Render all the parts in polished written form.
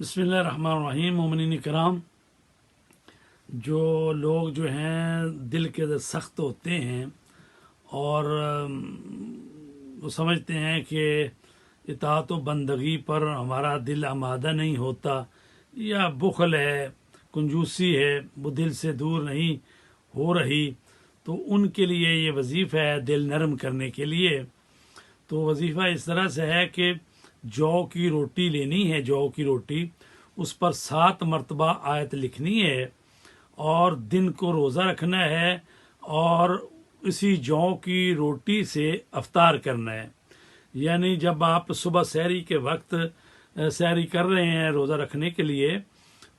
बिस्मिल्लाहिर्रहमानिर्रहीम। मोमिनीन करام, जो लोग जो हैं दिल के सख्त होते हैं और वो समझते हैं कि इताअत व बंदगी पर हमारा दिल आमादा नहीं होता, या बुखल है, कंजूसी है, वो दिल से दूर नहीं हो रही, तो उनके लिए ये वजीफ़ा है दिल नरम करने के लिए। तो वजीफ़ा इस तरह से है कि जौ की रोटी लेनी है, जौ की रोटी, उस पर 7 मरतबा आयत लिखनी है और दिन को रोज़ा रखना है और इसी जौ की रोटी से अफ्तार करना है। यानी जब आप सुबह सहरी के वक्त सहरी कर रहे हैं रोज़ा रखने के लिए,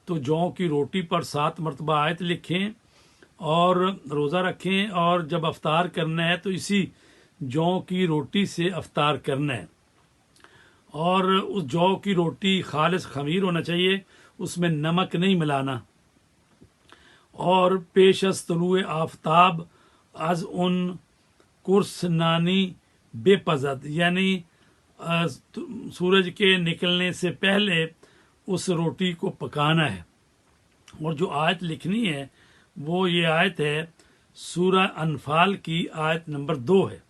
तो जौ की रोटी पर 7 मरतबा आयत लिखें और रोज़ा रखें, और जब अफ्तार करना है तो इसी जौ की रोटी से अफ्तार करना है। और उस जौ की रोटी खालिस खमीर होना चाहिए, उसमें नमक नहीं मिलाना। और पेश अज़ तुलूए आफ्ताब अज़ उन कुर्स नानी बेपज़द, यानी सूरज के निकलने से पहले उस रोटी को पकाना है। और जो आयत लिखनी है वो ये आयत है, सूरह अनफाल की आयत नंबर 2 है।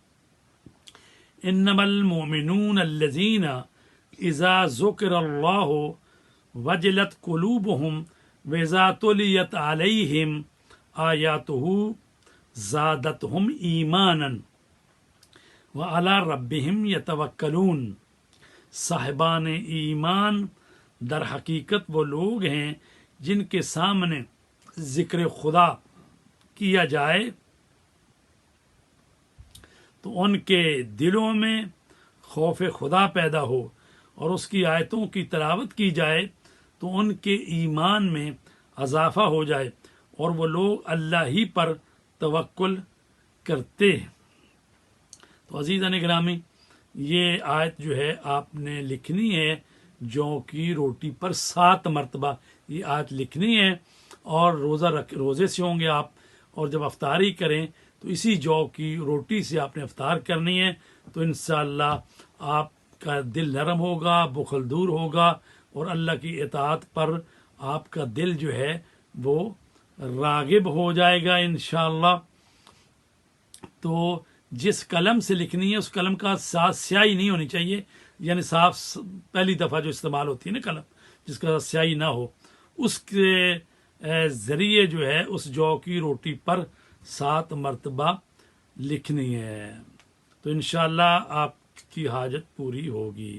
इन्नमल मोमिनून अल्लज़ीना इज़ा ज़ुकिरल्लाहु वजलत कुलूबुहुम व इज़ा तुलियत अलैहिम आयातुहु ज़ादतहुम ईमानन व अला रब्बिहिम यतवक्कलून। साहिबान ईमान दर हकीकत वो लोग हैं जिनके सामने ज़िक्र खुदा किया जाए तो उनके दिलों में खौफ खुदा पैदा हो, और उसकी आयतों की तिलावत की जाए तो उनके ईमान में इजाफा हो जाए, और वो लोग अल्लाह ही पर तवक्कुल करते हैं। तो अज़ीज़ान गिरामी, ये आयत जो है आपने लिखनी है, जौ की रोटी पर 7 मरतबा ये आयत लिखनी है, और रोज़े से होंगे आप, और जब अफ्तारी करें तो इसी जौ की रोटी से आपने अफ्तार करनी है। तो इंशाअल्लाह आपका दिल नरम होगा, बुखल दूर होगा, और अल्लाह की इताअत पर आपका दिल जो है वो रागिब हो जाएगा इंशाअल्लाह। तो जिस कलम से लिखनी है उस कलम का साथ स्याही नहीं होनी चाहिए, यानी साफ पहली दफ़ा जो इस्तेमाल होती है ना कलम, जिसका स्याही ना हो, उसके ज़रिए जो है उस जौ की रोटी पर 7 मरतबा लिखनी है। तो इंशाअल्लाह आपकी हाजत पूरी होगी।